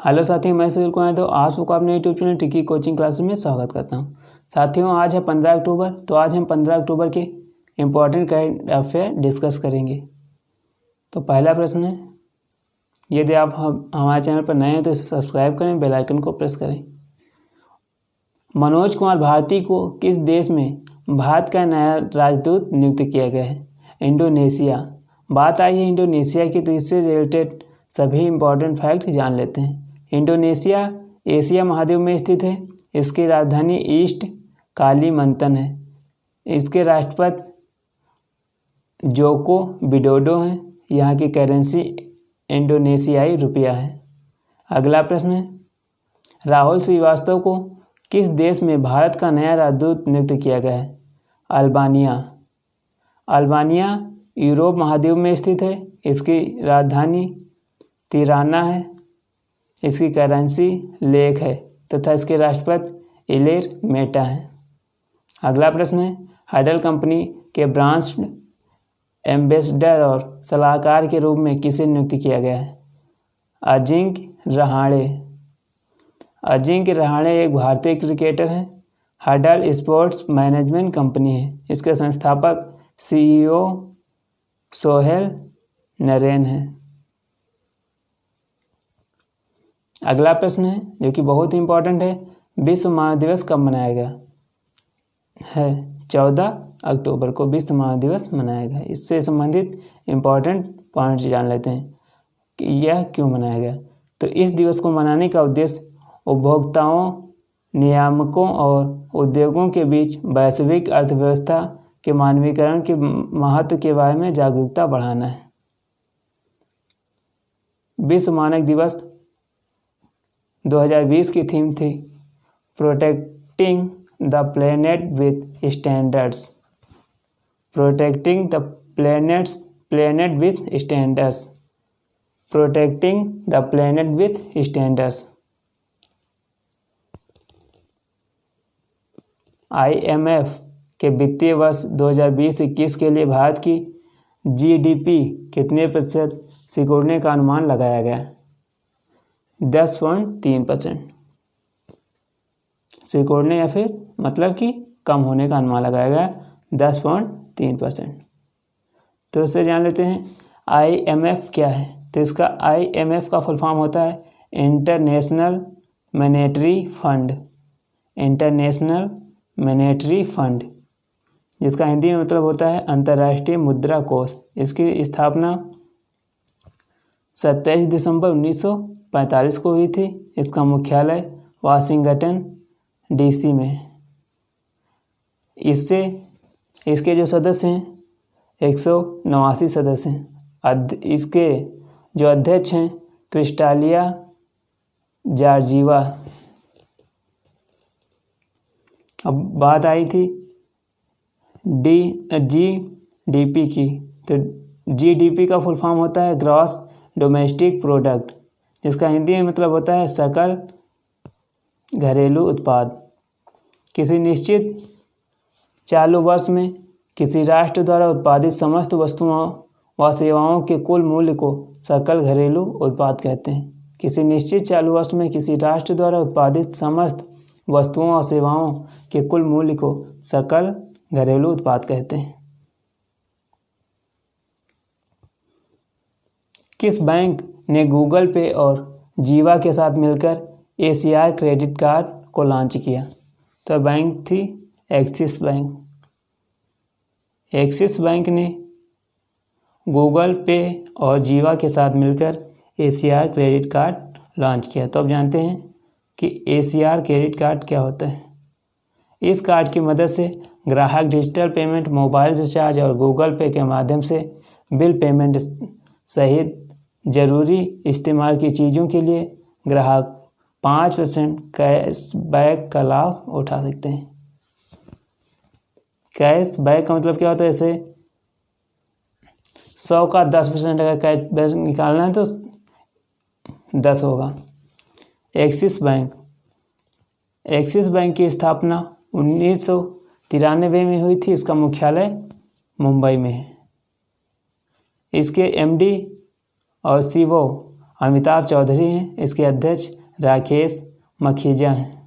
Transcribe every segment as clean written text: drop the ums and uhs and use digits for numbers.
Hello साथियों, मैं सुनील कुमार तो आज को अपने YouTube channel tricky coaching classes में स्वागत करता हूं। साथियों, आज है 15 अक्टूबर। तो आज हम 15 अक्टूबर के इम्पोर्टेंट करंट अफेयर डिस्कस करेंगे। तो पहला प्रश्न है, यदि आप हमारे चैनल पर नए हैं तो इसे सब्सक्राइब करें, बेल आइकन को प्रेस करें। मनोज कुमार भारती को किस देश में भारत का नया राजदूत नियुक्त किया गया है? इंडोनेशिया। बात आई है इंडोनेशिया की, तो इससे रिलेटेड सभी इम्पोर्टेंट फैक्ट जान लेते हैं। इंडोनेशिया एशिया महाद्वीप में स्थित है। इसकी राजधानी ईस्ट कालीमंतन है। इसके राष्ट्रपति जोको विडोडो हैं। यहाँ की करेंसी इंडोनेशियाई रुपया है। अगला प्रश्न है, राहुल श्रीवास्तव को किस देश में भारत का नया राजदूत नियुक्त किया गया है? अल्बानिया। अल्बानिया यूरोप महाद्वीप में स्थित है। इसकी राजधानी तिराना है। इसकी करेंसी लेक है तथा इसके राष्ट्रपति इलेर मेटा हैं। अगला प्रश्न है, हडल कंपनी के ब्रांड एम्बेसडर और सलाहकार के रूप में किसे नियुक्त किया गया है? अजिंक्य रहाणे। अजिंक्य रहाणे एक भारतीय क्रिकेटर हैं। हडल स्पोर्ट्स मैनेजमेंट कंपनी है। इसके संस्थापक CEO सोहेल नरेन हैं। अगला प्रश्न है जो कि बहुत इंपॉर्टेंट है, विश्व मानव दिवस कब मनाया गया है? 14 अक्टूबर को विश्व मानव दिवस मनाया गया। इससे संबंधित इम्पॉर्टेंट पॉइंट्स जान लेते हैं कि यह क्यों मनाया गया। तो इस दिवस को मनाने का उद्देश्य उपभोक्ताओं, नियामकों और उद्योगों के बीच वैश्विक अर्थव्यवस्था के मानवीकरण के महत्व के बारे में जागरूकता बढ़ाना है। विश्व मानव दिवस 2020 की थीम थी protecting the planet with standards. Protecting the planet with standards. Protecting the planet with standards. IMF के वित्तीय वर्ष 2020-21 के लिए भारत की GDP कितने प्रतिशत सिकुड़ने का अनुमान लगाया गया? 10.3%। सिकुड़ने या फिर मतलब कि कम होने का अनुमान लगाया गया 10.3%। तो इससे जान लेते हैं IMF क्या है। तो इसका IMF का फुल फॉर्म होता है international monetary fund. International monetary fund, जिसका हिंदी में मतलब होता है अंतर्राष्ट्रीय मुद्रा कोष। इसकी स्थापना 27 दिसंबर 1945 को हुई थी। इसका मुख्यालय वाशिंगटन DC में है। इसके जो सदस्य हैं 189 सदस्य हैं। इसके जो अध्यक्ष हैं क्रिस्टालिया जॉर्जिवा। अब बात आई थी GDP की। तो GDP का फुल फॉर्म होता है ग्रॉस डोमेस्टिक प्रोडक्ट, जिसका हिंदी में मतलब होता है सकल घरेलू उत्पाद। किसी निश्चित चालू वर्ष में किसी राष्ट्र द्वारा उत्पादित समस्त वस्तुओं व सेवाओं के कुल मूल्य को सकल घरेलू उत्पाद कहते हैं। किसी निश्चित चालू वर्ष में किसी राष्ट्र द्वारा उत्पादित समस्त वस्तुओं और सेवाओं के कुल मूल्य को सकल घरेलू उत्पाद कहते हैं। किस बैंक ने गूगल पे और जीवा के साथ मिलकर एशिया क्रेडिट कार्ड को लॉन्च किया? तो बैंक थी एक्सिस बैंक। एक्सिस बैंक ने गूगल पे और जीवा के साथ मिलकर एशिया क्रेडिट कार्ड लॉन्च किया। तो अब जानते हैं कि एशिया क्रेडिट कार्ड क्या होता है। इस कार्ड की मदद से ग्राहक डिजिटल पेमेंट, मोबाइल रिचार्ज और गूगल पे के माध्यम से बिल पेमेंट सहित जरूरी इस्तेमाल की चीज़ों के लिए ग्राहक 5% कैशबैक का लाभ उठा सकते हैं। कैशबैक का मतलब क्या होता है? जैसे 100 का 10% अगर कैशबैक निकालना है तो 10 होगा। एक्सिस बैंक की स्थापना 1993 में हुई थी। इसका मुख्यालय मुंबई में है। इसके MD और CEO अमिताभ चौधरी हैं। इसके अध्यक्ष राकेश मखीजा हैं।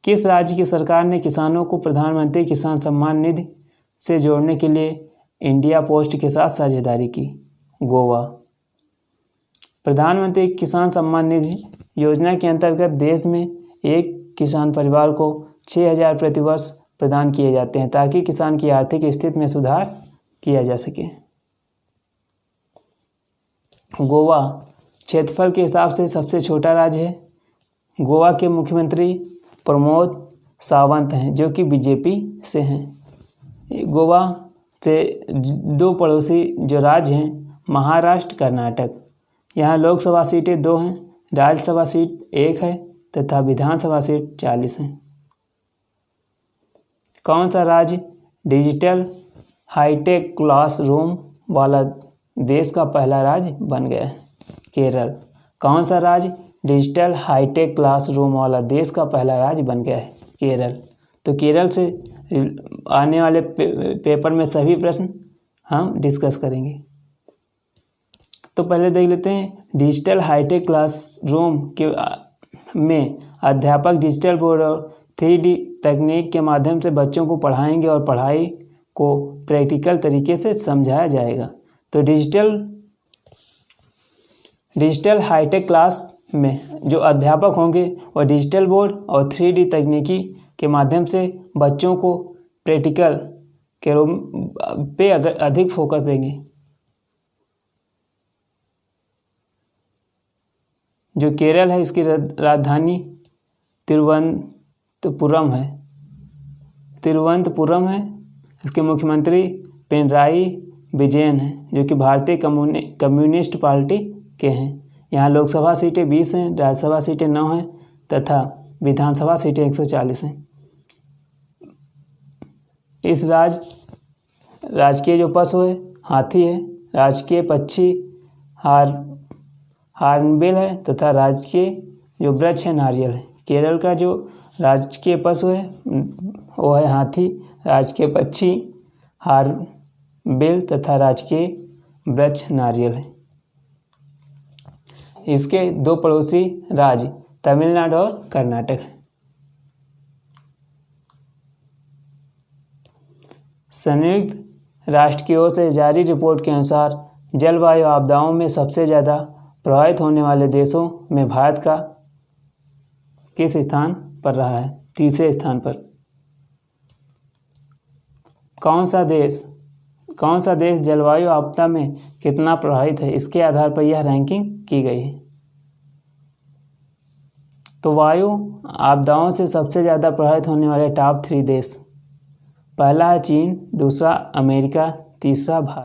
किस राज्य की सरकार ने किसानों को प्रधानमंत्री किसान सम्मान निधि से जोड़ने के लिए इंडिया पोस्ट के साथ साझेदारी की? गोवा। प्रधानमंत्री किसान सम्मान निधि योजना के अंतर्गत देश में एक किसान परिवार को 6,000 प्रतिवर्ष प्रदान किए जाते हैं ताकि किसान की आर्थिक स्थिति में सुधार किया जा सके। गोवा क्षेत्रफल के हिसाब से सबसे छोटा राज्य है। गोवा के मुख्यमंत्री प्रमोद सावंत हैं जो कि बीजेपी से हैं। गोवा से दो पड़ोसी जो राज्य हैं महाराष्ट्र, कर्नाटक। यहाँ लोकसभा सीटें 2 हैं, राज्यसभा सीट 1 है तथा विधानसभा सीट 40 हैं। कौन सा राज्य डिजिटल हाईटेक क्लासरूम वाला देश का पहला राज्य बन गया है? केरल। कौन सा राज्य डिजिटल हाईटेक क्लासरूम वाला देश का पहला राज्य बन गया है? केरल। तो केरल से आने वाले पेपर में सभी प्रश्न हम डिस्कस करेंगे। तो पहले देख लेते हैं डिजिटल हाईटेक क्लासरूम के में अध्यापक डिजिटल बोर्ड और 3D तकनीक के माध्यम से बच्चों को पढ़ाएंगे और पढ़ाई को प्रैक्टिकल तरीके से समझाया जाएगा। तो डिजिटल हाईटेक क्लास में जो अध्यापक होंगे वह डिजिटल बोर्ड और 3D तकनीकी के माध्यम से बच्चों को प्रैक्टिकल के रूप पे अधिक फोकस देंगे। जो केरल है इसकी राजधानी तिरुवनंतपुरम है। इसके मुख्यमंत्री पिनराई विजयन हैं जो कि भारतीय कम्युनिस्ट पार्टी के हैं। यहाँ लोकसभा सीटें 20 हैं, राज्यसभा सीटें 9 हैं तथा विधानसभा सीटें 140 हैं। इस राजकीय जो पशु है हाथी है, राजकीय पक्षी हार्नबिल है तथा राजकीय जो वृक्ष है नारियल है। केरल का जो राजकीय पशु है वो है हाथी, राजकीय पक्षी हार्नबिल तथा राजकीय वृक्ष नारियल है। इसके 2 पड़ोसी राज्य तमिलनाडु और कर्नाटक है। संयुक्त राष्ट्र की ओर से जारी रिपोर्ट के अनुसार जलवायु आपदाओं में सबसे ज़्यादा प्रभावित होने वाले देशों में भारत का किस स्थान पर रहा है? तीसरे स्थान पर। कौन सा देश जलवायु आपदा में कितना प्रभावित है इसके आधार पर यह रैंकिंग की गई है। तो वायु आपदाओं से सबसे ज़्यादा प्रभावित होने वाले टॉप 3 देश, पहला है चीन, दूसरा अमेरिका, तीसरा भारत।